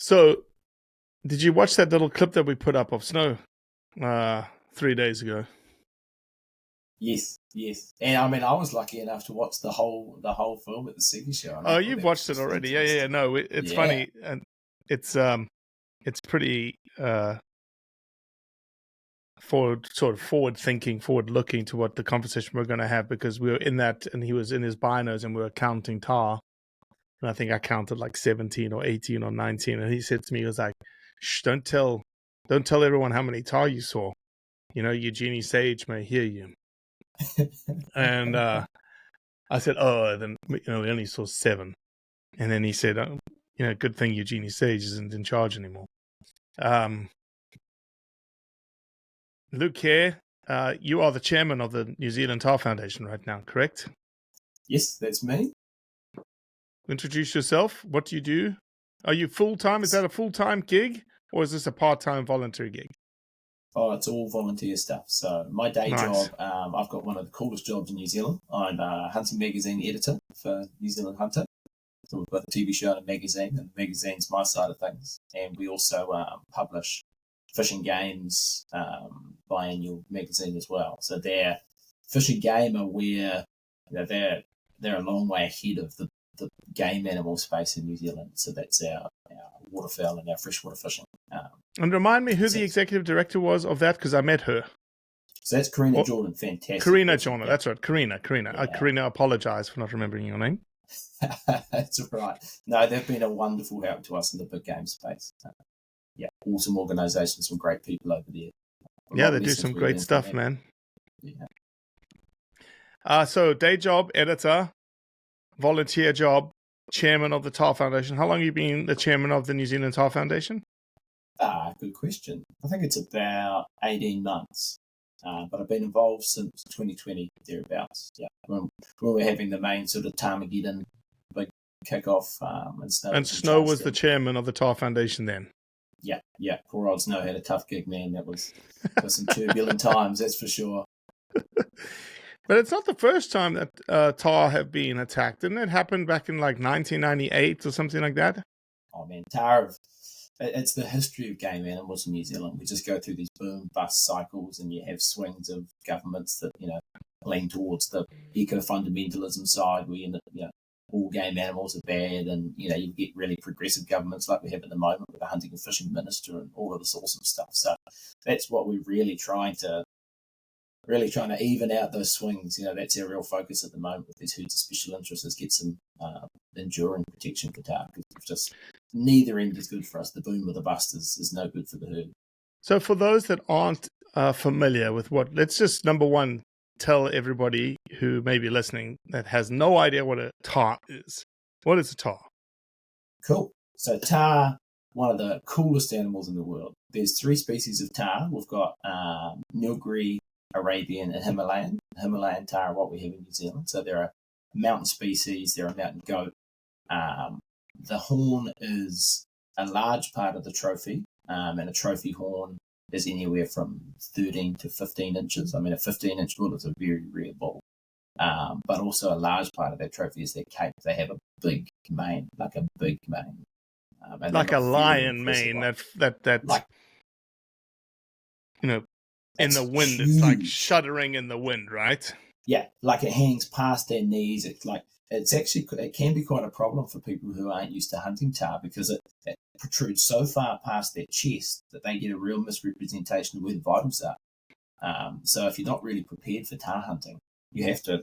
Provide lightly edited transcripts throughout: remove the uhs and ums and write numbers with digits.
So, did you watch that little clip that we put up of Snow 3 days ago? Yes. And I mean, I was lucky enough to watch the whole film at the Sega show. Oh, you've watched it already. Yeah. No, it's funny, and it's pretty forward thinking, forward looking to what the conversation we're going to have, because we were in that, and he was in his binos, and we were counting tar, and I think I counted like 17 or 18 or 19, and he said to me, he was like, "Shh, don't tell everyone how many tar you saw. Eugenie Sage may hear you." And I said, "Oh, then we only saw 7." And then he said, good thing Eugenie Sage isn't in charge anymore. Luke here, you are the chairman of the New Zealand Tahr Foundation right now, correct? Yes, that's me. Introduce yourself. What do you do? Are you full-time? Is that a full-time gig, or is this a part-time voluntary gig? Oh, it's all volunteer stuff. So my day job, I've got one of the coolest jobs in New Zealand. I'm a hunting magazine editor for New Zealand Hunter. So we've got a TV show and a magazine, and the magazine's my side of things. And we also publish Fishing Games biannual magazine as well. So they're Fishing Game are where they're a long way ahead of the game animal space in New Zealand. So that's our waterfowl and our freshwater fishing. And remind me who the executive director was of that, because I met her. So that's Karina Jordan. Fantastic. Karina Jordan, that's right. Karina. Yeah. Karina, I apologize for not remembering your name. That's right. No, they've been a wonderful help to us in the big game space. Awesome organisations, some great people over there. They do some great stuff, man. Yeah. So day job, editor, volunteer job, chairman of the Tahr Foundation. How long have you been the chairman of the New Zealand Tahr Foundation? Good question. I think it's about 18 months. But I've been involved since 2020, thereabouts. Yeah, when we're having the main sort of Tarmageddon big kickoff, and Snow was the chairman of the Tahr Foundation then. Yeah. Poor old Snow had a tough gig, man. That was some turbulent times, that's for sure. But it's not the first time that tahr have been attacked. Didn't it happen back in like 1998 or something like that? Oh man, tahr. It's the history of game animals in New Zealand. We just go through these boom-bust cycles, and you have swings of governments that, lean towards the eco-fundamentalism side, where all game animals are bad, and, you get really progressive governments like we have at the moment with the hunting and fishing minister and all of this awesome stuff. So that's what we're really trying to even out those swings. That's our real focus at the moment with these herds of special interest, is get some enduring protection for tahr, because just neither end is good for us. The boom or the bust is no good for the herd. So for those that aren't familiar with let's just, number one, tell everybody who may be listening that has no idea what a tahr is. What is a tahr? Cool. So tahr, one of the coolest animals in the world. There's 3 species of tahr. We've got Nilgiri, Arabian, and Himalayan. Himalayan tahr are what we have in New Zealand. So they're a mountain species. They're a mountain goat. The horn is a large part of the trophy, and a trophy horn is anywhere from 13 to 15 inches. I mean, a 15-inch bull is a very rare bull. But also a large part of that trophy is their cape. They have a big mane, like a big mane. Like a lion mane that like, in the wind, huge. It's like shuddering in the wind, right? Yeah, like it hangs past their knees. It can be quite a problem for people who aren't used to hunting tahr, because it protrudes so far past their chest that they get a real misrepresentation of where the vitals are. So if you're not really prepared for tahr hunting, you have to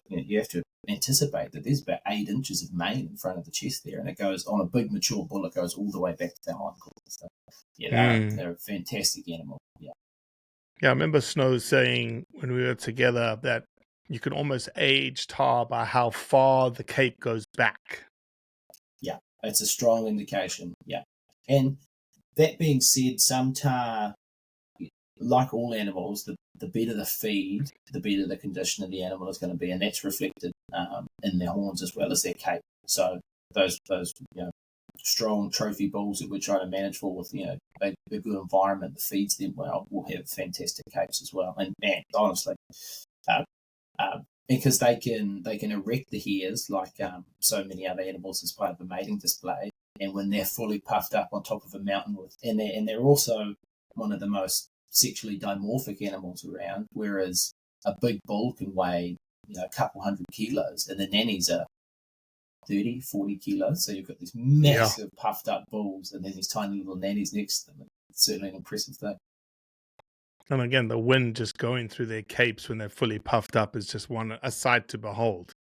anticipate that there's about 8 inches of mane in front of the chest there, and it goes on a big mature bull. It goes all the way back to the hindquarters. So, they're a fantastic animal. Yeah, I remember Snow saying when we were together that you can almost age tahr by how far the cape goes back. Yeah, it's a strong indication. Yeah. And that being said, some tahr, like all animals, the better the feed, the better the condition of the animal is going to be, and that's reflected in their horns as well as their cape. So those strong trophy bulls that we're trying to manage for with a good environment that feeds them well will have fantastic capes as well. And man, honestly, because they can erect the hairs like so many other animals as part of a mating display. and when they're fully puffed up on top of a mountain and they're also one of the most sexually dimorphic animals around, whereas a big bull can weigh, a couple 100 kilos, and the nannies are 30, 40 kilos. So you've got these massive puffed up bulls and then these tiny little nannies next to them. It's certainly an impressive thing. And again, the wind just going through their capes when they're fully puffed up is just a sight to behold.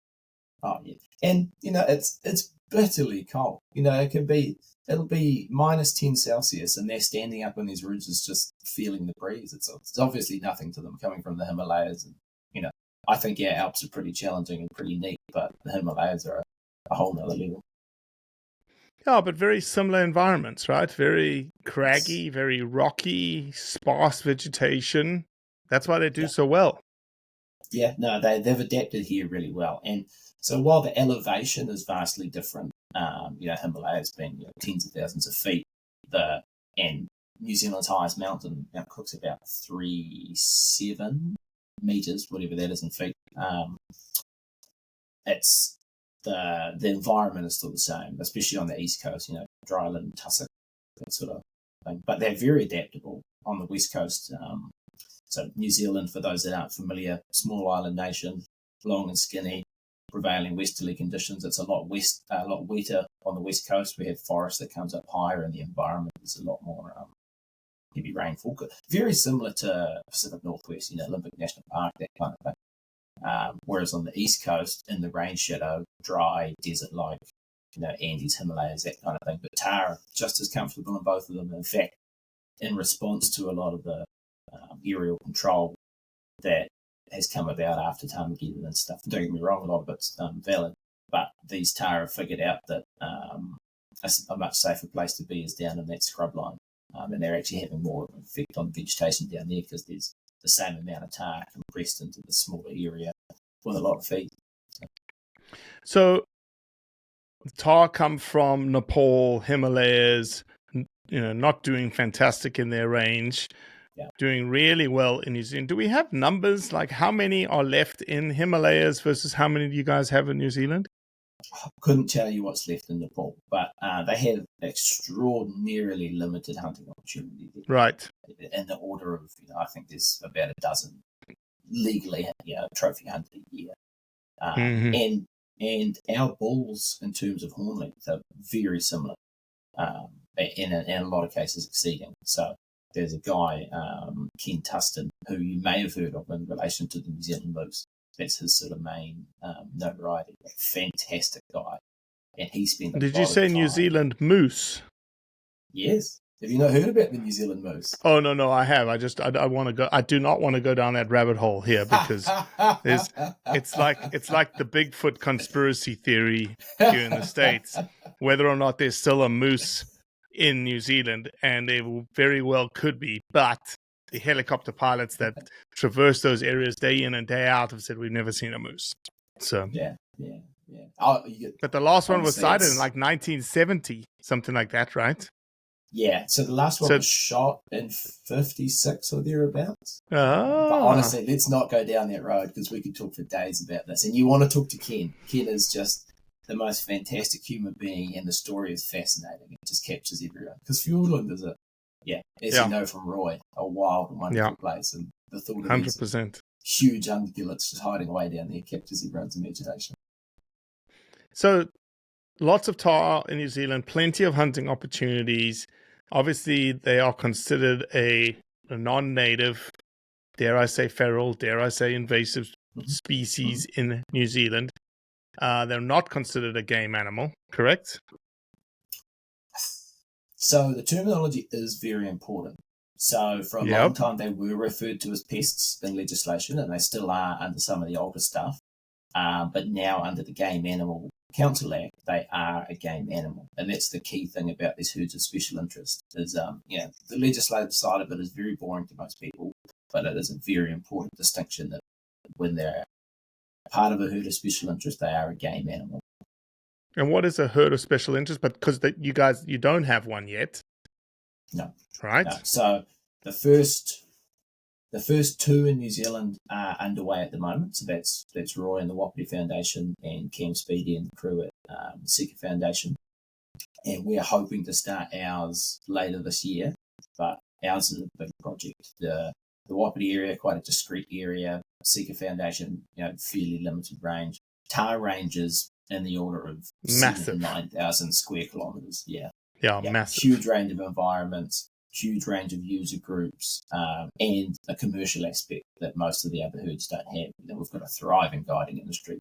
Oh yeah, and it's bitterly cold. It'll be minus 10 Celsius, and they're standing up on these ridges just feeling the breeze. It's obviously nothing to them coming from the Himalayas, and I think our Alps are pretty challenging and pretty neat, but the Himalayas are a whole nother level. Yeah, but very similar environments, right? Very craggy, very rocky, sparse vegetation. That's why they do so well. Yeah, no, they've adapted here really well. And so while the elevation is vastly different, Himalayas being tens of thousands of feet, and New Zealand's highest mountain, Mount Cook's about 37 meters, whatever that is in feet. It's the environment is still the same, especially on the east coast, dryland, tussock, that sort of thing. But they're very adaptable on the west coast. So New Zealand, for those that aren't familiar, small island nation, long and skinny, prevailing westerly conditions. It's a lot wetter on the west coast. We have forest that comes up higher, and the environment is a lot more heavy rainfall. Very similar to Pacific Northwest, Olympic National Park, that kind of thing. Whereas on the east coast, in the rain shadow, dry, desert-like, Andes, Himalayas, that kind of thing. But Tahr, just as comfortable in both of them. In fact, in response to a lot of the aerial control that has come about after Tarmageddon and stuff. Don't get me wrong, a lot of it's valid, but these Tahr have figured out that a much safer place to be is down in that scrub line, and they're actually having more of an effect on vegetation down there because there's the same amount of tar compressed into the smaller area with a lot of feed. So Tahr come from Nepal, Himalayas, not doing fantastic in their range. Doing really well in New Zealand. Do we have numbers, like how many are left in Himalayas versus how many do you guys have in New Zealand? I couldn't tell you what's left in Nepal, but they have extraordinarily limited hunting opportunity. Right. In the order of, I think there's about a dozen legally, trophy hunted a year. And our bulls, in terms of horn length, are very similar, in a lot of cases exceeding. So there's a guy, Ken Tustin, who you may have heard of in relation to the New Zealand moose. That's his sort of main notoriety. A fantastic guy. And he spent Did you say New Zealand moose? Yes. Have you not heard about the New Zealand moose? Oh, no, I have. I want to go. I do not want to go down that rabbit hole here because it's like the Bigfoot conspiracy theory here in the States, whether or not there's still a moose in New Zealand, and they very well could be, but the helicopter pilots that traverse those areas day in and day out have said we've never seen a moose. So yeah. Oh, but the last one was sighted in like 1970, something like that, right? Yeah. So the last one was shot in 56 or thereabouts. Oh. But honestly, let's not go down that road because we could talk for days about this. And you want to talk to Ken. Ken is just the most fantastic human being, and the story is fascinating. It just captures everyone. Because Fjordland is you know from Roy, a wild and wonderful place, and the thought of 100% huge ungulates just hiding away down there captures everyone's imagination. So, lots of tahr in New Zealand, plenty of hunting opportunities. Obviously, they are considered a non-native, dare I say feral, dare I say invasive species in New Zealand. They're not considered a game animal, correct? So the terminology is very important. So for a long time, they were referred to as pests in legislation, and they still are under some of the older stuff. But now under the Game Animal Council Act, they are a game animal. And that's the key thing about these herds of special interest is, the legislative side of it is very boring to most people, but it is a very important distinction that when they're part of a herd of special interest, they are a game animal. And what is a herd of special interest? But because you don't have one yet. No. Right? No. So the first two in New Zealand are underway at the moment. So that's Roy and the Wapiti Foundation and Cam Speedy and the crew at the Seeker Foundation. and we're hoping to start ours later this year. But ours is a big project. The Wapiti area, quite a discrete area. Seeker Foundation, fairly limited range. Tahr ranges in the order of 7,000 to 9,000 square kilometres. Yeah, massive. Huge range of environments, huge range of user groups, and a commercial aspect that most of the other herds don't have. We've got a thriving guiding industry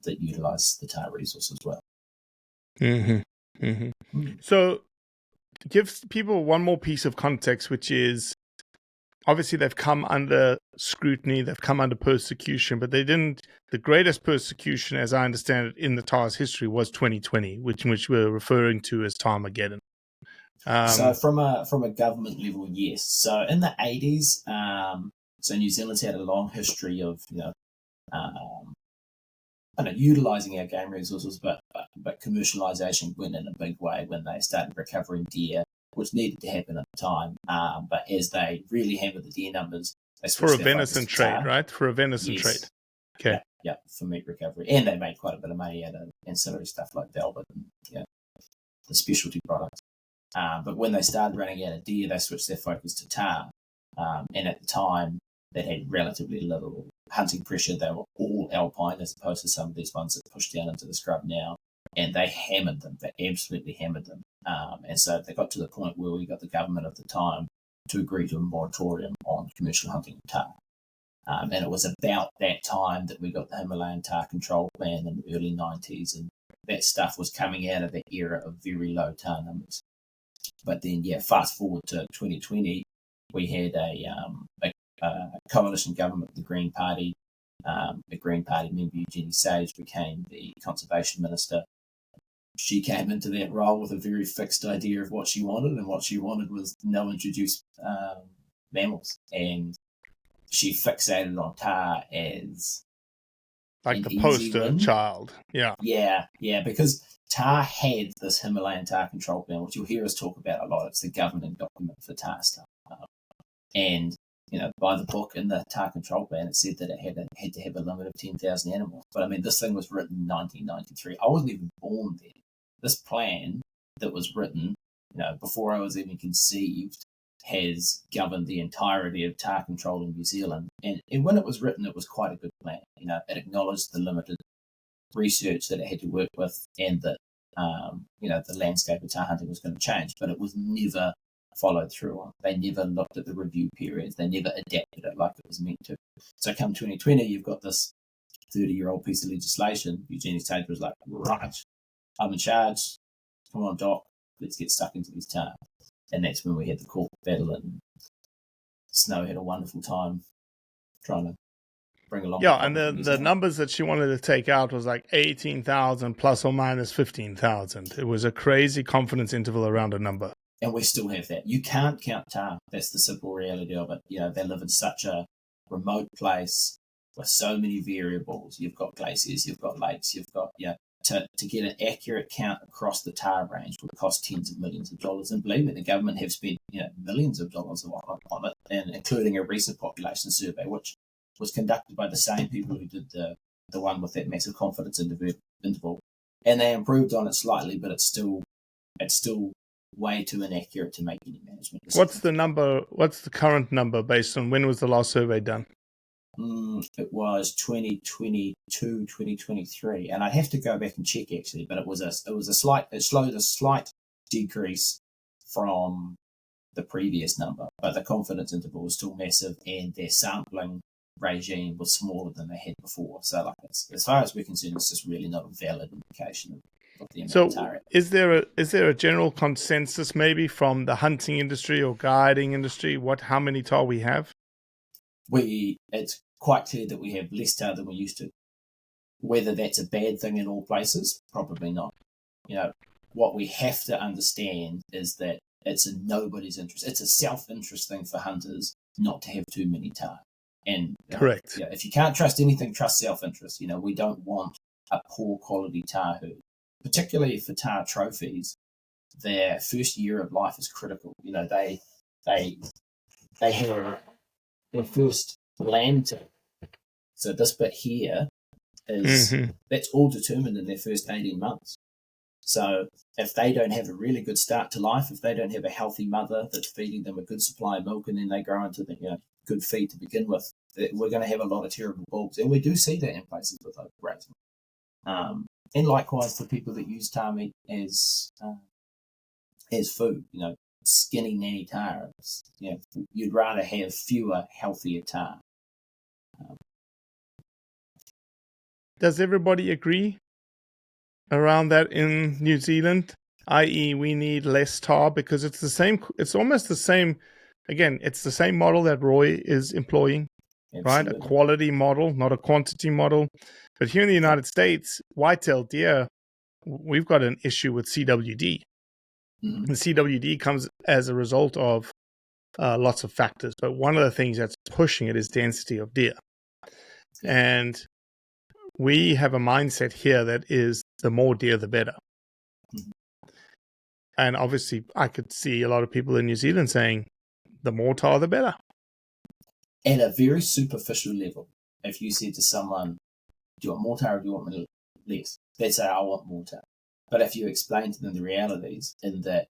that utilise the Tahr resource as well. Mm-hmm. Mm-hmm. So, give people one more piece of context, which is obviously they've come under scrutiny, they've come under persecution, but they didn't. The greatest persecution, as I understand it, in the Tahr's history was 2020, which we're referring to as Tarmageddon. So from a government level, yes. So in the 80s, so New Zealand's had a long history of utilising our game resources, but commercialisation went in a big way when they started recovering deer, which needed to happen at the time. But as they really hammered the deer numbers, they switched for a venison trade, right? For a venison trade. Okay. Yeah, for meat recovery, and they made quite a bit of money out of ancillary stuff like velvet and the specialty products. But when they started running out of deer, they switched their focus to tahr. And at the time, they had relatively little hunting pressure. They were all alpine as opposed to some of these ones that push down into the scrub now. And they hammered them. They absolutely hammered them. And so they got to the point where we got the government at the time to agree to a moratorium on commercial hunting of tahr. And it was about that time that we got the Himalayan Tahr control plan in the early 90s. And that stuff was coming out of that era of very low tahr numbers. But then, fast forward to 2020, we had a coalition government, the Green Party. The Green Party member, Eugenie Sage, became the conservation minister. She came into that role with a very fixed idea of what she wanted, and what she wanted was no introduced mammals. And she fixated on tahr as like the poster child. Yeah, because tahr had this Himalayan Tahr control plan, which you'll hear us talk about a lot. It's the governing document for tahr stuff. And by the book in the Tahr control plan, it said that it had to have a limit of 10,000 animals. But I mean, this thing was written in 1993. I wasn't even born then. This plan that was written, before I was even conceived, has governed the entirety of tahr control in New Zealand. And when it was written, it was quite a good plan. It acknowledged the limited research that it had to work with, and that the landscape of tahr hunting was going to change. But it was never followed through on. They never looked at the review periods. They never adapted it like it was meant to. So come 2020, you've got this 30-year-old piece of legislation. Eugenie Sage was like, right, I'm in charge. Come on, Doc, let's get stuck into these tahr. And that's when we had the court battle, and Snow had a wonderful time trying to bring along. Yeah, and the numbers that she wanted to take out was like 18,000 plus or minus 15,000. It was a crazy confidence interval around a number. And we still have that. You can't count tahr. That's the simple reality of it. They live in such a remote place with so many variables. You've got glaciers, you've got lakes, you've got, to get an accurate count across the tahr range would cost tens of millions of dollars. And believe me, the government have spent, millions of dollars on it, and including a recent population survey, which was conducted by the same people who did the one with that massive confidence interval. And they improved on it slightly, but it's still way too inaccurate to make any management decisions. What's the number? What's the current number based on when was the last survey done? It was 2022, 2023, and I'd have to go back and check actually. But it slowed a slight decrease from the previous number, but the confidence interval was still massive, and their sampling regime was smaller than they had before. So, as far as we're concerned, it's just really not a valid indication of the amount of tahr. Is there a general consensus maybe from the hunting industry or guiding industry how many tahr we have? It's quite clear that we have less tahr than we used to. Whether that's a bad thing in all places, probably not. What we have to understand is that it's in nobody's interest. It's a self-interest thing for hunters not to have too many tahr. And correct. If you can't trust anything, trust self-interest. We don't want a poor quality tahr herd, particularly for tahr trophies. Their first year of life is critical. They have their first land term. So this bit here is that's all determined in their first 18 months. So if they don't have a really good start to life, if they don't have a healthy mother that's feeding them a good supply of milk, and then they grow into the good feed to begin with, we're going to have a lot of terrible bulls, and we do see that in places with overgrazing. And likewise for people that use tahr meat as food, skinny nanny tahr. You'd rather have fewer, healthier tahr. Does everybody agree around that in New Zealand? I.e., we need less tahr because it's the same. It's almost the same. Again, it's the same model that Roy is employing, Absolutely. right? A quality model, not a quantity model. But here in the United States, white-tailed deer, we've got an issue with CWD. Mm-hmm. And CWD comes as a result of lots of factors. But one of the things that's pushing it is density of deer. Yeah. And we have a mindset here that is the more deer, the better. Mm-hmm. And obviously, I could see a lot of people in New Zealand saying, the more tahr, the better. At a very superficial level, if you said to someone, do you want more tahr or do you want less? They'd say, I want more tahr. But if you explain to them the realities in that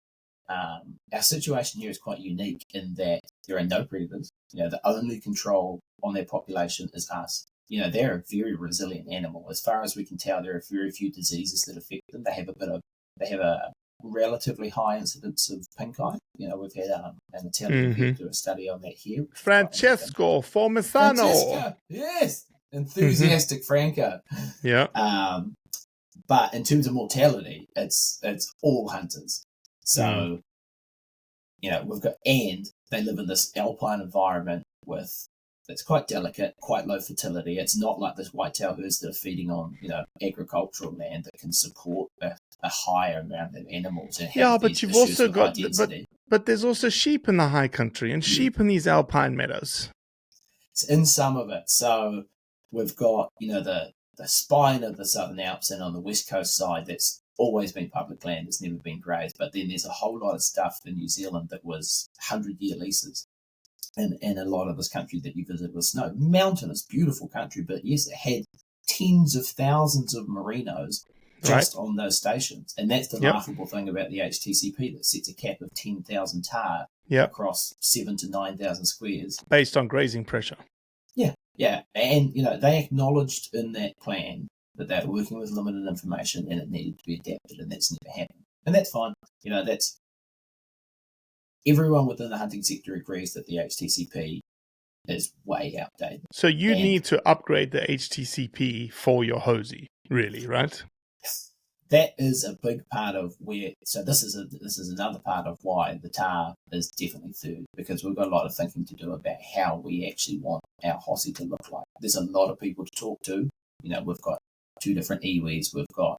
our situation here is quite unique in that there are no predators. The only control on their population is us. They're a very resilient animal. As far as we can tell, there are very few diseases that affect them. They have a relatively high incidence of pink eye. We've had an Italian vet do a study on that here. Francesco Formisano. Yes. Enthusiastic Franco. Yeah. But in terms of mortality, it's all hunters. So, we've got, and they live in this alpine environment it's quite delicate, quite low fertility. It's not like this whitetail herds that are feeding on, agricultural land that can support a higher amount of animals. And but you've also got, but there's also sheep in the high country and sheep in these alpine meadows. It's in some of it. So we've got, the spine of the Southern Alps, and on the west coast side, that's always been public land. It's never been grazed. But then there's a whole lot of stuff in New Zealand that was 100-year leases. And a lot of this country that you visit with snow. Mountainous, beautiful country, but yes, it had tens of thousands of merinos just on those stations. And that's the laughable thing about the HTCP that sets a cap of 10,000 tahr across 7,000 to 9,000 squares. Based on grazing pressure. Yeah. And, they acknowledged in that plan that they were working with limited information and it needed to be adapted, and that's never happened. And that's fine. That's... Everyone within the hunting sector agrees that the HTCP is way outdated. So you need to upgrade the HTCP for your hosey, really, right? That is a big part of where. So this is another part of why the tahr is definitely third, because we've got a lot of thinking to do about how we actually want our hossy to look like. There's a lot of people to talk to. We've got 2 different iwis. We've got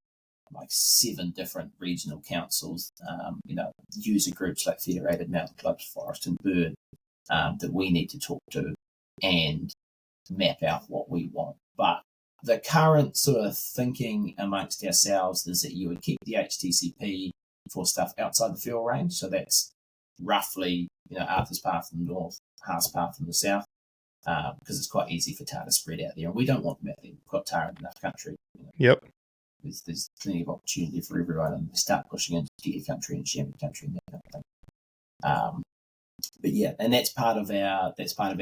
like 7 different regional councils, user groups like Federated Mountain Clubs, Forest and Bird, that we need to talk to and map out what we want. But the current sort of thinking amongst ourselves is that you would keep the HTCP for stuff outside the field range. So that's roughly, Arthur's Path in the north, Haas Path in the south, because it's quite easy for tahr to spread out there. And we don't want them out there. We've got tahr in enough country. Yep. There's plenty of opportunity for everyone, and we start pushing into deer country and chamois country and that kind of thing. But yeah, and that's part of our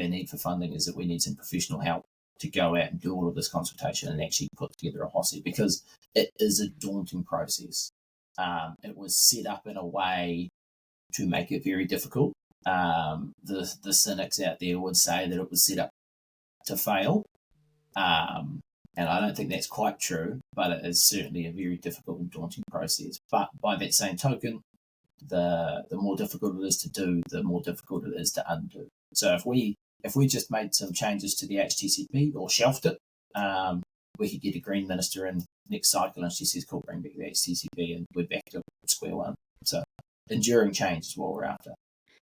need for funding, is that we need some professional help to go out and do all of this consultation and actually put together a hossy, because it is a daunting process. It was set up in a way to make it very difficult. The cynics out there would say that it was set up to fail. And I don't think that's quite true, but it is certainly a very difficult and daunting process. But by that same token, the more difficult it is to do, the more difficult it is to undo. So if we just made some changes to the HTCP or shelved it, we could get a Green Minister in next cycle and she says, cool, bring back the HTCP, and we're back to square one. So enduring change is what we're after.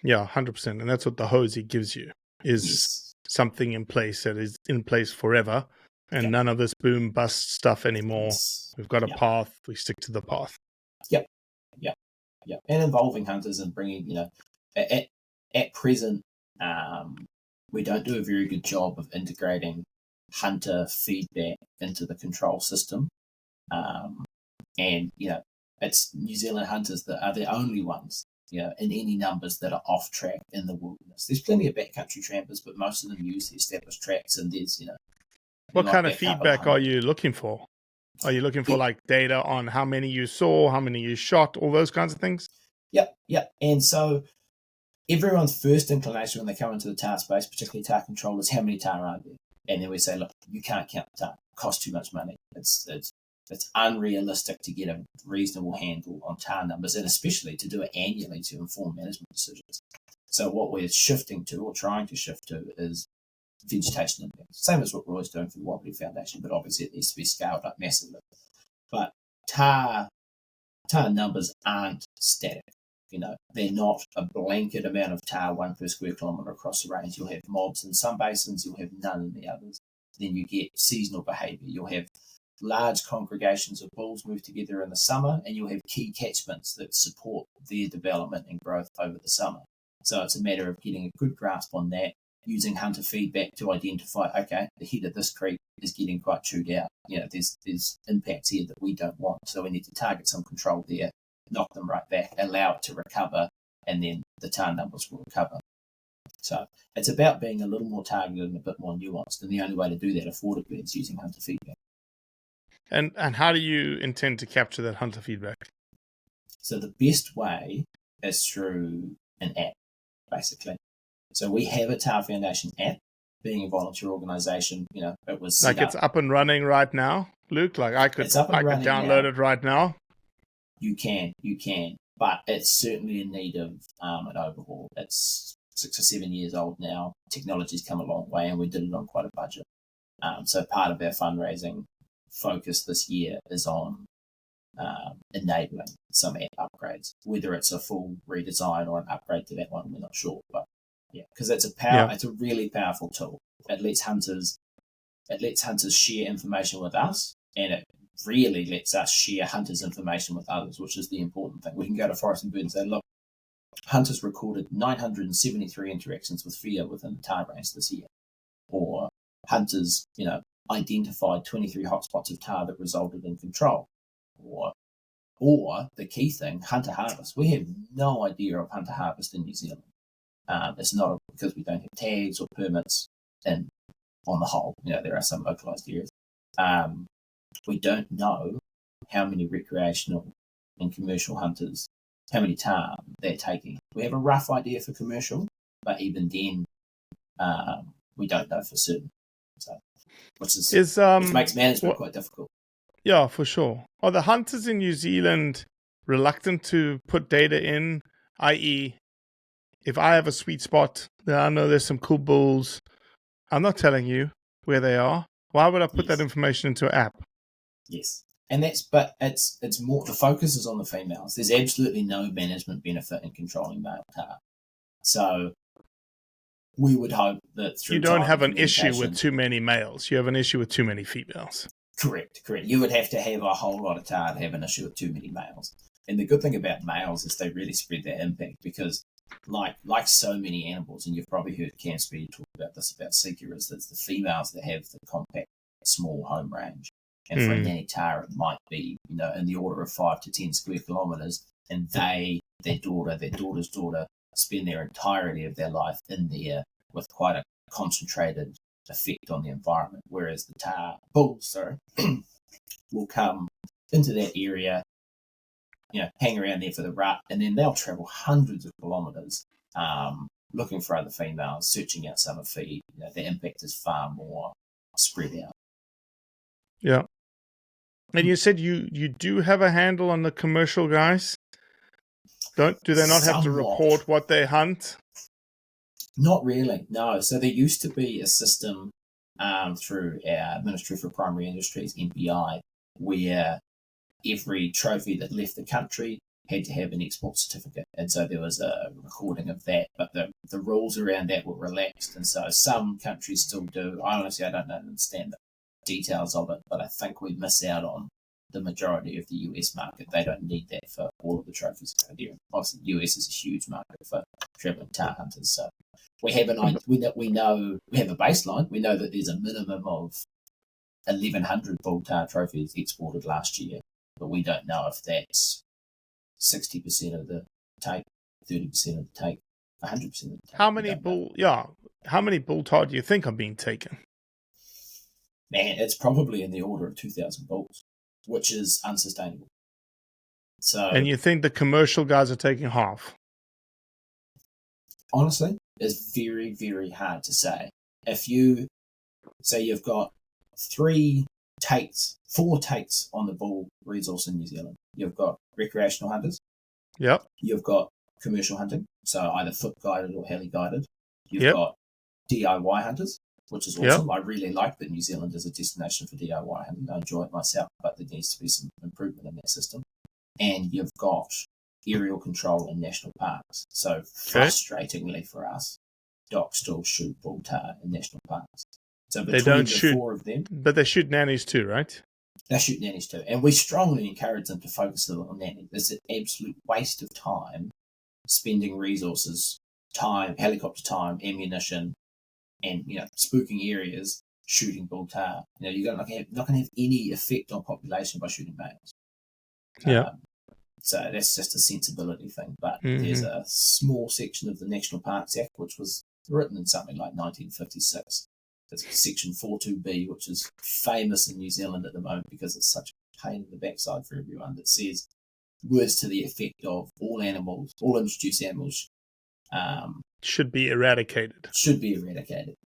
Yeah, 100%. And that's what the hosey gives you, is something in place that is in place forever. And none of this boom bust stuff anymore. We've got a path. We stick to the path. Yep. And involving hunters and bringing, at present, we don't do a very good job of integrating hunter feedback into the control system. And, It's New Zealand hunters that are the only ones, in any numbers that are off track in the wilderness. There's plenty of backcountry trampers, but most of them use the established tracks, and there's, What like kind of that couple feedback are you looking for? Are you looking for like data on how many you saw, how many you shot, all those kinds of things? Yep. And so everyone's first inclination when they come into the Tahr space, particularly Tahr control, is how many Tahr are there? And then we say, look, you can't count Tahr. It costs too much money. It's unrealistic to get a reasonable handle on Tahr numbers, and especially to do it annually to inform management decisions. So what we're shifting to, or trying to shift to, is vegetation impacts. Same as what Roy's doing for the Robbie Foundation, but obviously it needs to be scaled up massively. But Tahr numbers aren't static. They're not a blanket amount of Tahr, 1 per square kilometre across the range. You'll have mobs in some basins, you'll have none in the others. Then you get seasonal behaviour. You'll have large congregations of bulls move together in the summer, and you'll have key catchments that support their development and growth over the summer. So it's a matter of getting a good grasp on that, using hunter feedback to identify, okay, the head of this creek is getting quite chewed out. There's impacts here that we don't want, so we need to target some control there, knock them right back, allow it to recover, and then the Tahr numbers will recover. So it's about being a little more targeted and a bit more nuanced, and the only way to do that affordably is using hunter feedback. And how do you intend to capture that hunter feedback? So the best way is through an app, basically. So we have a Tahr Foundation app. Being a volunteer organisation, it was set it's up and running right now, Luke. Like I could download it right now. You can, but it's certainly in need of an overhaul. It's 6 or 7 years old now. Technology's come a long way, and we did it on quite a budget. So part of our fundraising focus this year is on enabling some app upgrades. Whether it's a full redesign or an upgrade to that one, we're not sure. But yeah, because it's a really powerful tool. It lets hunters share information with us, and it really lets us share hunters' information with others, which is the important thing. We can go to Forest and Bird and say, look, hunters recorded 973 interactions with fear within the Tahr range this year. Or hunters, identified 23 hotspots of Tahr that resulted in control. Or the key thing, hunter harvest. We have no idea of hunter harvest in New Zealand. It's not because we don't have tags or permits, and on the whole, there are some localised areas. We don't know how many recreational and commercial hunters, how many Tahr they're taking. We have a rough idea for commercial, but even then, we don't know for certain. So, which makes management quite difficult. Yeah, for sure. Are the hunters in New Zealand reluctant to put data in, i.e., if I have a sweet spot, then I know there's some cool bulls, I'm not telling you where they are. Why would I put that information into an app? Yes. And it's more, the focus is on the females. There's absolutely no management benefit in controlling male Tahr. So we would hope that through you don't have an issue with too many males. You have an issue with too many females. Correct. You would have to have a whole lot of Tahr to have an issue with too many males. And the good thing about males is they really spread their impact, because like so many animals, and you've probably heard Cam Speed talk about this about Seeker, is that it's the females that have the compact, small home range. And for a nanny Tahr, it might be, in the order of 5 to 10 square kilometres, and their daughter's daughter, spend their entirety of their life in there with quite a concentrated effect on the environment. Whereas the Tahr bulls, will come into that area, hang around there for the rut, and then they'll travel hundreds of kilometres looking for other females, searching out summer feed. The impact is far more spread out. Yeah. And you said you do have a handle on the commercial guys? Do they not have to report what they hunt? Not really, no. So there used to be a system through our Ministry for Primary Industries, MPI, where every trophy that left the country had to have an export certificate. And so there was a recording of that, but the rules around that were relaxed. And so some countries still do. I don't understand the details of it, but I think we miss out on the majority of the US market. They don't need that for all of the trophies that go there. Obviously, the US is a huge market for travelling Tahr hunters. So we have we have a baseline. We know that there's a minimum of 1,100 bull Tahr trophies exported last year, but we don't know if that's 60% of the take, 30% of the take, 100% of the take. How many bull tahr do you think are being taken? Man, it's probably in the order of 2,000 bulls, which is unsustainable. So, And you think the commercial guys are taking half? Honestly, it's very, very hard to say. If you say you've got 4 takes on the bull resource in New Zealand, you've got recreational hunters. Yep. You've got commercial hunting, so either foot guided or heli guided. You've Yep. got DIY hunters, which is awesome. I really like that New Zealand is a destination for DIY hunting. I enjoy it myself, but there needs to be some improvement in that system. And you've got aerial control in national parks. So frustratingly for us, docs still shoot bull tahr in national parks. So they don't shoot 4 of them, but they shoot nannies too, right? They shoot nannies too, and we strongly encourage them to focus on nannies. It's an absolute waste of time spending resources, time, helicopter time, ammunition, and spooking areas shooting bull tahr. You're not going to have any effect on population by shooting males. Yeah. So that's just a sensibility thing. But there's a small section of the National Parks Act which was written in something like 1956. It's Section 42B, which is famous in New Zealand at the moment because it's such a pain in the backside for everyone, that says words to the effect of all introduced animals should be eradicated.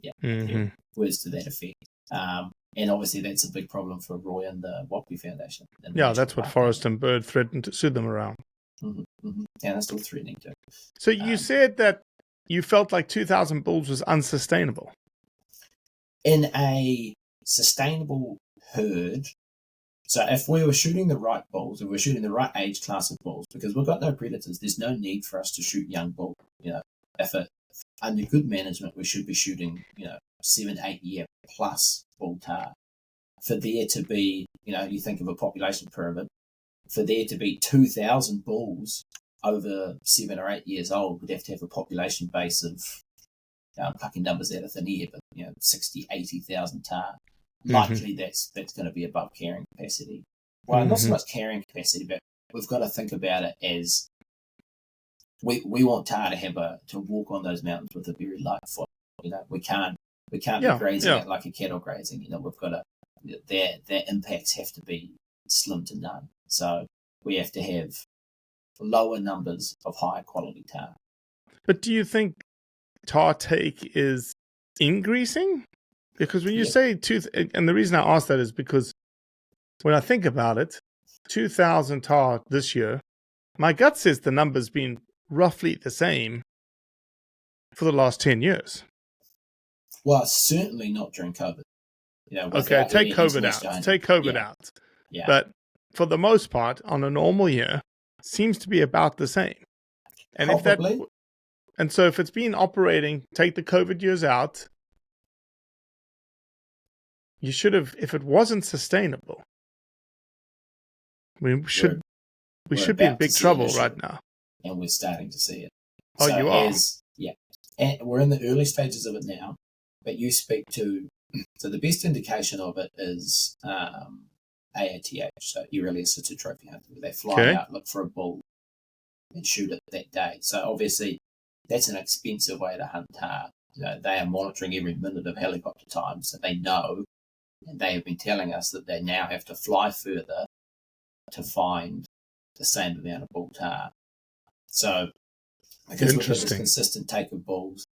Yeah. Words to that effect. And obviously that's a big problem for Roy and the Wapi Foundation. Yeah, that's what Forest and Bird threatened to sue them around. And they're still threatening to. So you said that you felt like 2,000 bulls was unsustainable. In a sustainable herd, so if we were shooting the right bulls, if we're shooting the right age class of bulls, because we've got no predators, there's no need for us to shoot young bulls. If under good management, we should be shooting, 7-8 year plus bull tahr. For there to be, you think of a population pyramid, for there to be 2,000 bulls over 7 or 8 years old, we'd have to have a population base of, plucking numbers out of thin air, but 60, 80,000 tahr. Likely that's going to be above carrying capacity. Well, not so much carrying capacity, but we've got to think about it as we want tahr to walk on those mountains with a very light foot. We can't be grazing it like a cattle grazing. We've got to their impacts have to be slim to none. So we have to have lower numbers of higher quality tahr. But do you think tahr take is increasing? Because when you say and the reason I ask that is because when I think about it, 2,000 tahr this year, my gut says the number's been roughly the same for the last 10 years. Well, certainly not during COVID. Okay, take COVID out. Take COVID out. Yeah. But for the most part, on a normal year, seems to be about the same. And Probably. So if it's been operating, take the COVID years out, you should have, if it wasn't sustainable, we should be in big trouble right now. And we're starting to see it. Oh, so you are? And we're in the early stages of it now, but you speak to, so the best indication of it is AATH, so aerially assisted trophy hunting, where they fly out, look for a bull, and shoot it that day. So obviously, that's an expensive way to hunt tahr. They are monitoring every minute of helicopter time, so they know, and they have been telling us that they now have to fly further to find the same amount of bull tahr. So, because we've got this consistent take of bulls,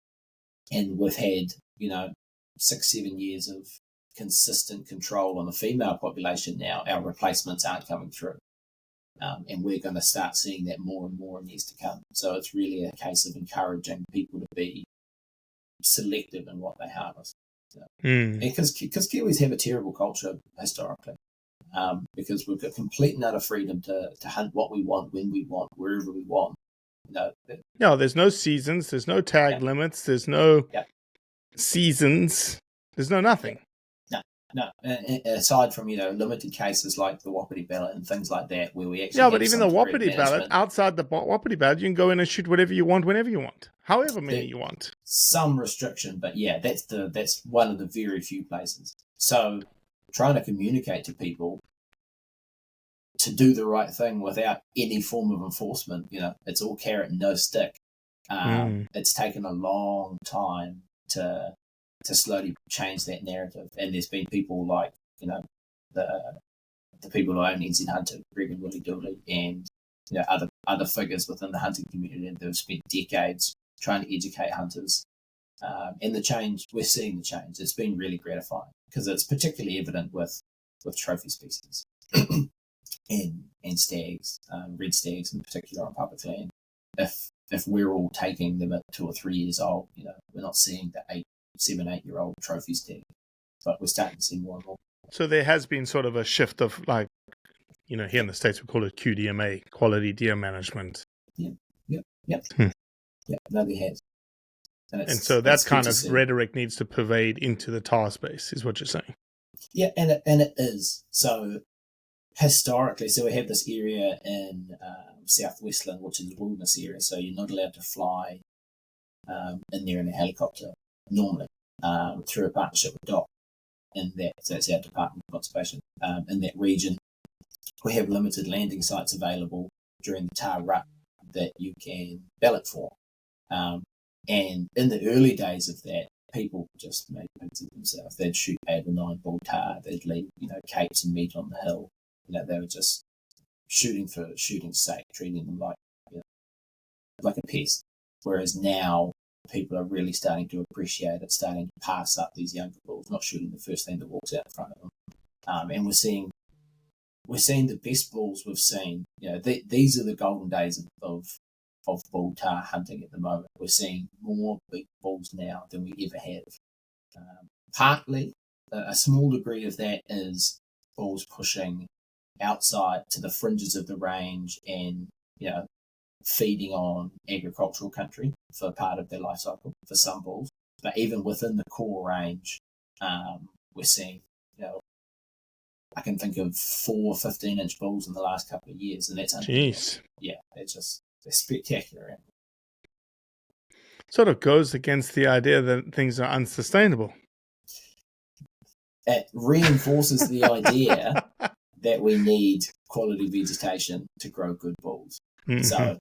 and we've had, 6-7 years of consistent control on the female population now, our replacements aren't coming through. And we're going to start seeing that more and more in years to come. So it's really a case of encouraging people to be selective in what they harvest. Because Kiwis have a terrible culture historically, because we've got complete and utter freedom to hunt what we want, when we want, wherever we want. There's no seasons, there's no tag limits, there's no seasons, there's no nothing. No. Aside from limited cases like the Wapiti ballot and things like that, where we actually but even the Wapiti ballot, outside the Wapiti ballot, you can go in and shoot whatever you want, whenever you want, however many you want. Some restriction, but that's one of the very few places. So trying to communicate to people to do the right thing without any form of enforcement. It's all carrot and no stick. It's taken a long time to slowly change that narrative, and there's been people like the people who own NZ Hunter, Greg and Willie Dooley, and other figures within the hunting community that have spent decades trying to educate hunters. And we're seeing the change. It's been really gratifying because it's particularly evident with trophy species and stags, red stags in particular on public land. If we're all taking them at 2 or 3 years old, we're not seeing the 7, 8 year old trophy stag, but we're starting to see more and more. So there has been sort of a shift of here in the States we call it QDMA, quality deer management. Yep. Yeah, no, there has. And so that kind of rhetoric needs to pervade into the tahr space, is what you're saying. Yeah, and it is. So historically, we have this area in South Westland, which is a wilderness area, so you're not allowed to fly in there in a helicopter normally through a partnership with DOC. So that's our Department of Conservation. In that region, we have limited landing sites available during the tahr rut that you can ballot for. And in the early days of that, people just made pigs of themselves. They'd shoot 8 or 9 bull tahr. They'd leave, capes and meat on the hill. They were just shooting for shooting's sake, treating them like a pest. Whereas now, people are really starting to appreciate it, starting to pass up these younger bulls, not shooting the first thing that walks out in front of them. And we're seeing the best bulls we've seen. These are the golden days of bull tahr hunting at the moment. We're seeing more big bulls now than we ever have. Partly, a small degree of that is bulls pushing outside to the fringes of the range and, feeding on agricultural country for part of their life cycle for some bulls. But even within the core range, we're seeing, I can think of 4 15-inch bulls in the last couple of years, and that's Jeez. Yeah, they're spectacular. Sort of goes against the idea that things are unsustainable. It reinforces the idea that we need quality vegetation to grow good bulls. Mm-hmm.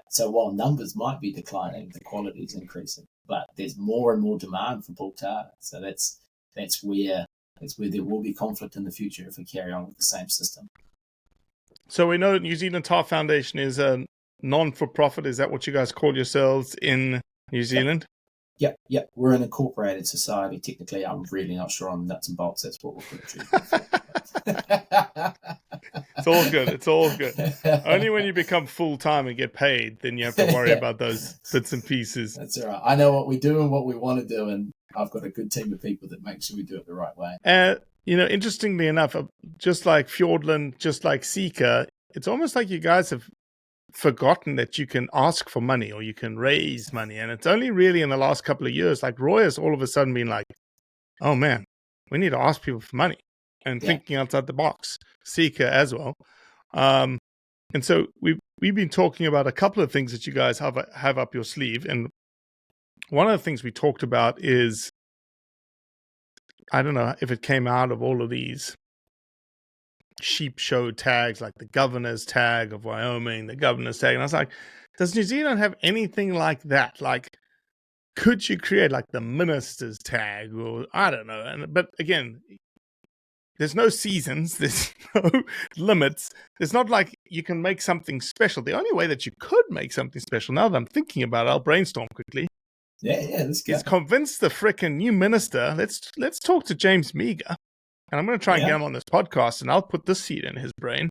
So while numbers might be declining, the quality is increasing. But there's more and more demand for bull tahr. So that's where there will be conflict in the future if we carry on with the same system. So we know that New Zealand Tahr Foundation is a non-for-profit. Is that what you guys call yourselves in New Zealand? Yep. We're an incorporated society. Technically, I'm really not sure on nuts and bolts. That's what we'll put it. It's all good. Only when you become full-time and get paid, then you have to worry about those bits and pieces. That's all right. I know what we do and what we want to do, and I've got a good team of people that make sure we do it the right way. Interestingly enough, just like Fiordland, just like Seeker, it's almost like you guys have forgotten that you can ask for money or you can raise money. And it's only really in the last couple of years, like Roy has all of a sudden been like, oh man, we need to ask people for money and thinking outside the box. Seeker as well. And so we've been talking about a couple of things that you guys have up your sleeve. And one of the things we talked about is, I don't know if it came out of all of these sheep show tags, like the governor's tag of Wyoming, the governor's tag. And I was like, does New Zealand have anything like that? Like, could you create like the minister's tag or I don't know. But again, there's no seasons, there's no limits. It's not like you can make something special. The only way that you could make something special, now that I'm thinking about it, I'll brainstorm quickly. Let's go. Is convince the frickin' new minister. Let's talk to James Meagher. And I'm going to try and get him on this podcast, and I'll put this seed in his brain,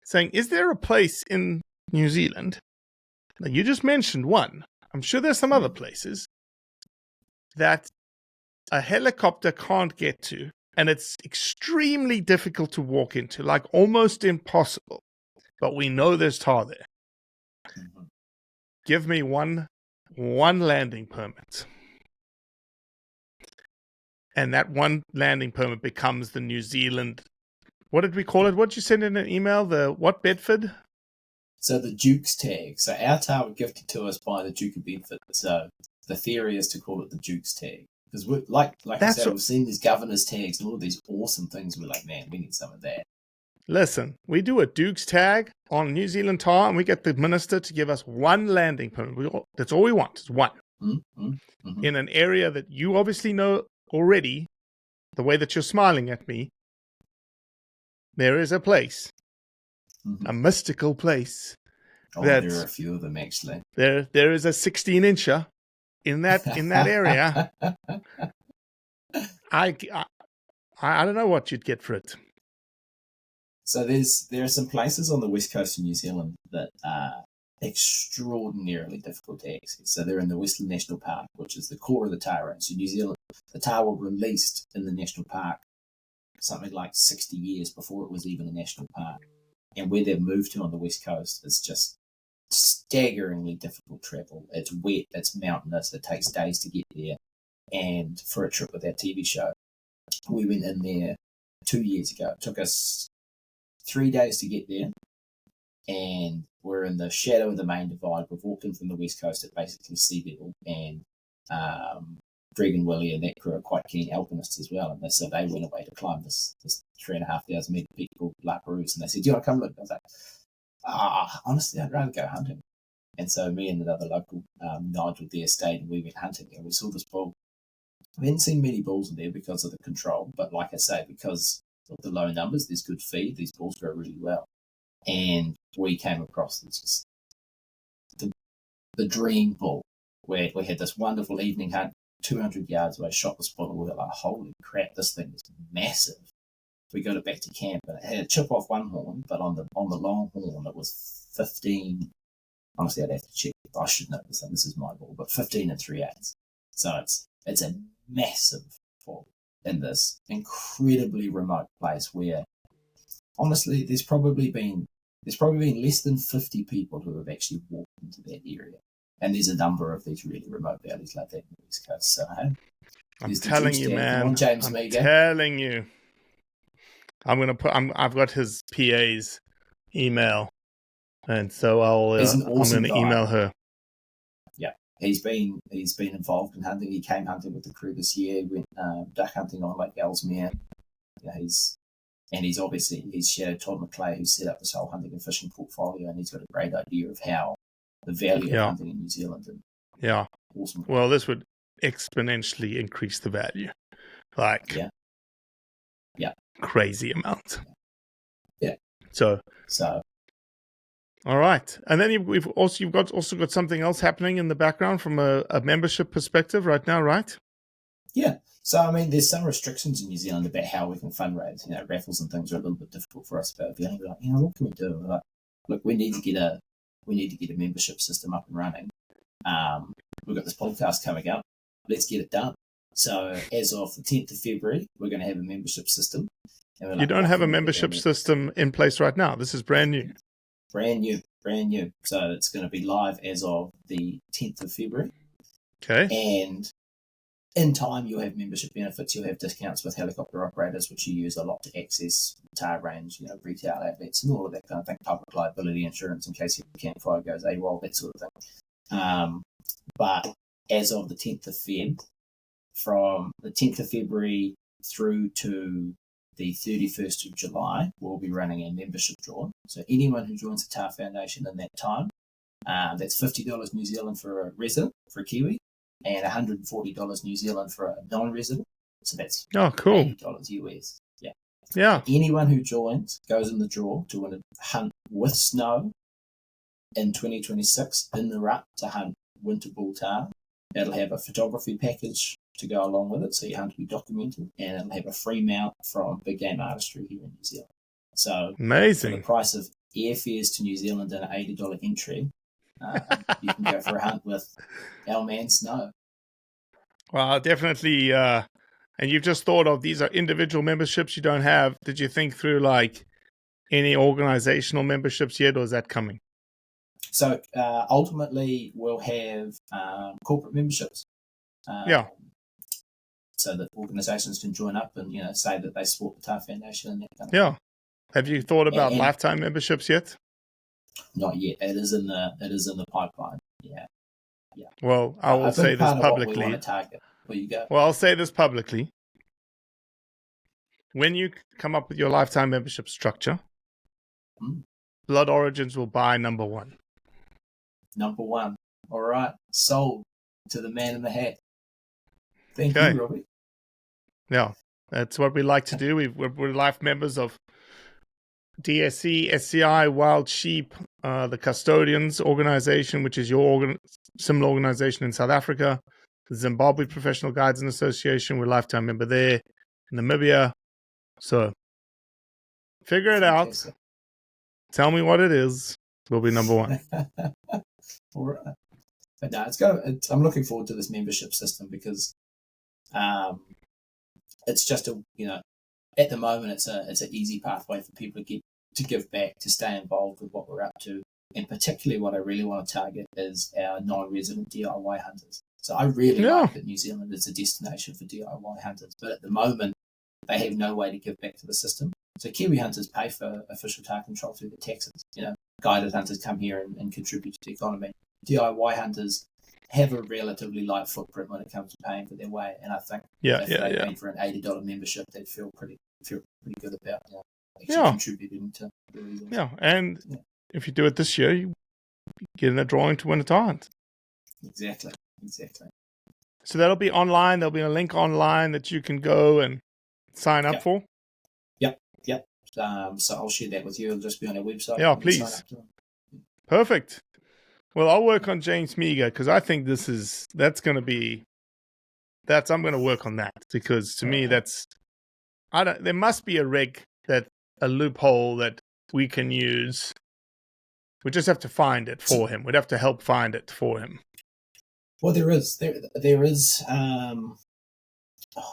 saying, is there a place in New Zealand, like you just mentioned one, I'm sure there's some other places, that a helicopter can't get to, and it's extremely difficult to walk into, like almost impossible, but we know there's tahr there. Mm-hmm. Give me one landing permit. And that one landing permit becomes the New Zealand, what did we call it? What did you send in an email? The what, Bedford? So the Duke's tag. So our tahr were gifted to us by the Duke of Bedford. So the theory is to call it the Duke's tag. Because we're, like I said, we've seen these governor's tags and all of these awesome things. We're like, man, we need some of that. Listen, we do a Duke's tag on New Zealand Tahr, and we get the minister to give us one landing permit. That's all we want, is one. In an area that you obviously know already, the way that you're smiling at me, there is a place, a mystical place. There are a few of them, actually. There is a 16-incher in that area. I don't know what you'd get for it. So there are some places on the west coast of New Zealand that are extraordinarily difficult to access. So they're in the Western National Park, which is the core of the Tahr range. So New Zealand, the Tahr were released in the national park something like 60 years before it was even a national park. And where they've moved to on the west coast is just staggeringly difficult travel. It's wet, it's mountainous, it takes days to get there. And for a trip with our TV show, we went in there 2 years ago. It took us 3 days to get there, and we're in the shadow of the main divide. We've walked in from the west coast at basically sea level, and Greg and Willie and that crew are quite keen alpinists as well, and so they went away to climb this 3,500 metre peak called La Perouse, and they said, "Do you want to come look?" I was like, honestly, I'd rather go hunting. And so me and another local Nigel there stayed, and we went hunting, and we saw this bull. We hadn't seen many bulls in there because of the control, but like I say, because of the low numbers, there's good feed, these bulls grow really well. And we came across this, the dream bull, where we had this wonderful evening hunt, 200 yards away, shot this bull, and we were like, holy crap, this thing is massive. We got it back to camp, and it had a chip off one horn, but on the long horn, it was 15. Honestly, I'd have to check. I should know this, this is my bull, but 15 3/8. So it's a massive bull in this incredibly remote place where, honestly, there's probably been less than 50 people who have actually walked into that area. And there's a number of these really remote valleys like that in the West Coast. So, I'm telling you, man. Come on, James Meager. Telling you. I've got his PA's email, and so I'm going to email her. Yeah, he's been involved in hunting. He came hunting with the crew this year. He went duck hunting on Lake Ellesmere. Yeah, he's shadowed Todd McClay, who set up this whole hunting and fishing portfolio, and he's got a great idea of how the value of hunting in New Zealand. And awesome. Well, this would exponentially increase the value, crazy amount. Yeah. So. All right, and then you've also got something else happening in the background from a membership perspective right now, right? Yeah. So I mean, there's some restrictions in New Zealand about how we can fundraise. Raffles and things are a little bit difficult for us. But we're like, what can we do? We're like, look, we need to get a membership system up and running. We've got this podcast coming up. Let's get it done. So as of the 10th of February, we're going to have a membership system. And you don't have a membership system in place right now. This is brand new. Brand new. So it's going to be live as of the 10th of February. Okay. And in time, you'll have membership benefits. You'll have discounts with helicopter operators, which you use a lot to access the Tahr range, retail outlets and all of that kind of thing, public liability insurance in case your campfire goes AWOL, that sort of thing. But as of the 10th of Feb, from the 10th of February through to the 31st of July, we'll be running a membership draw. So anyone who joins the Tahr Foundation in that time, that's $50 New Zealand for a resident, for a Kiwi, and $140 New Zealand for a non-resident. So that's cool. $80 US. Yeah. Yeah. Anyone who joins goes in the draw to win a hunt with snow in 2026 in the rut to hunt winter bull tahr. It'll have a photography package to go along with it, so your hunt will be documented, and it'll have a free mount from Big Game Artistry here in New Zealand. So amazing. For the price of airfares to New Zealand and an $80 entry, you can go for a hunt with our man Snow. Well, definitely. And you've just thought of these are individual memberships you don't have. Did you think through any organizational memberships yet, or is that coming? So ultimately, we'll have corporate memberships. So that organisations can join up and say that they support the Tahr Foundation and that kind of thing. Have you thought about lifetime memberships yet? Not yet. It is in the pipeline. Yeah. Well, I will say this publicly. Where you go. Well, I'll say this publicly. When you come up with your lifetime membership structure, Blood Origins will buy number 1. Number 1. All right. Sold to the man in the hat. Thank you, Robbie. Yeah, that's what we like to do. We're life members of DSC, SCI, Wild Sheep, the Custodians Organization, which is your similar organization in South Africa, the Zimbabwe Professional Guides and Association. We're a lifetime member there, in Namibia. So figure it out. Tell me what it is. We'll be number 1. All right. But no, I'm looking forward to this membership system because it's just at the moment it's an easy pathway for people to give back, to stay involved with what we're up to, and particularly what I really want to target is our non-resident DIY hunters. So I really like that New Zealand is a destination for DIY hunters, but at the moment they have no way to give back to the system. So Kiwi hunters pay for official tahr control through the taxes. Guided hunters come here and contribute to the economy. DIY hunters have a relatively light footprint when it comes to paying for their way, and I think if they paid for an $80 membership, they'd feel pretty good about actually contributing to the reasons. Yeah, and if you do it this year, you get in a drawing to win a tahr hunt. Exactly. So that'll be online. There'll be a link online that you can go and sign up for. Yep. So I'll share that with you. It'll just be on our website. Yeah, please. Perfect. Well, I'll work on James Meager because I think I'm going to work on that because to me there must be a loophole that we can use. We just have to find it for him. We'd have to help find it for him. Well, there is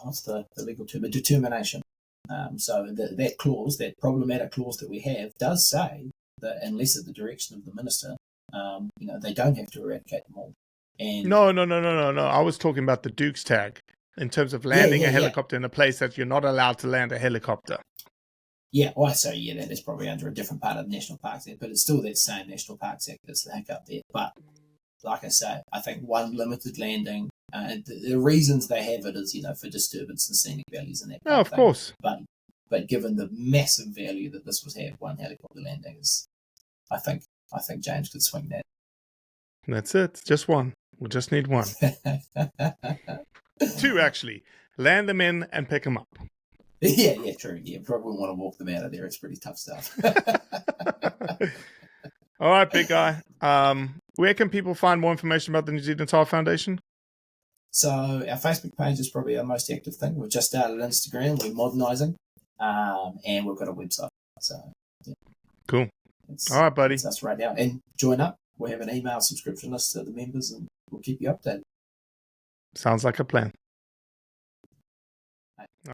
what's the legal term? A determination. So that clause, that problematic clause that we have, does say that unless at the direction of the minister, they don't have to eradicate them all. And No. I was talking about the Duke's tag in terms of landing a helicopter in a place that you're not allowed to land a helicopter. Yeah, well, so that is probably under a different part of the National Parks Act, but it's still that same National Parks Act that's the hiccup there. But like I say, I think one limited landing, the reasons they have it is, for disturbance and scenic values and that kind of thing. Course. But given the massive value that this would have, one helicopter landing is, I think James could swing that. That's it. Just one. We'll just need one. 2, actually. Land them in and pick them up. Yeah, true. Yeah, probably wouldn't want to walk them out of there. It's pretty tough stuff. All right, big guy. Where can people find more information about the New Zealand Tahr Foundation? So our Facebook page is probably our most active thing. We've just started Instagram. We're modernising. And we've got a website. So, yeah. Cool. All right, buddy. That's us right now. And join up. We'll have an email subscription list to the members and we'll keep you updated. Sounds like a plan.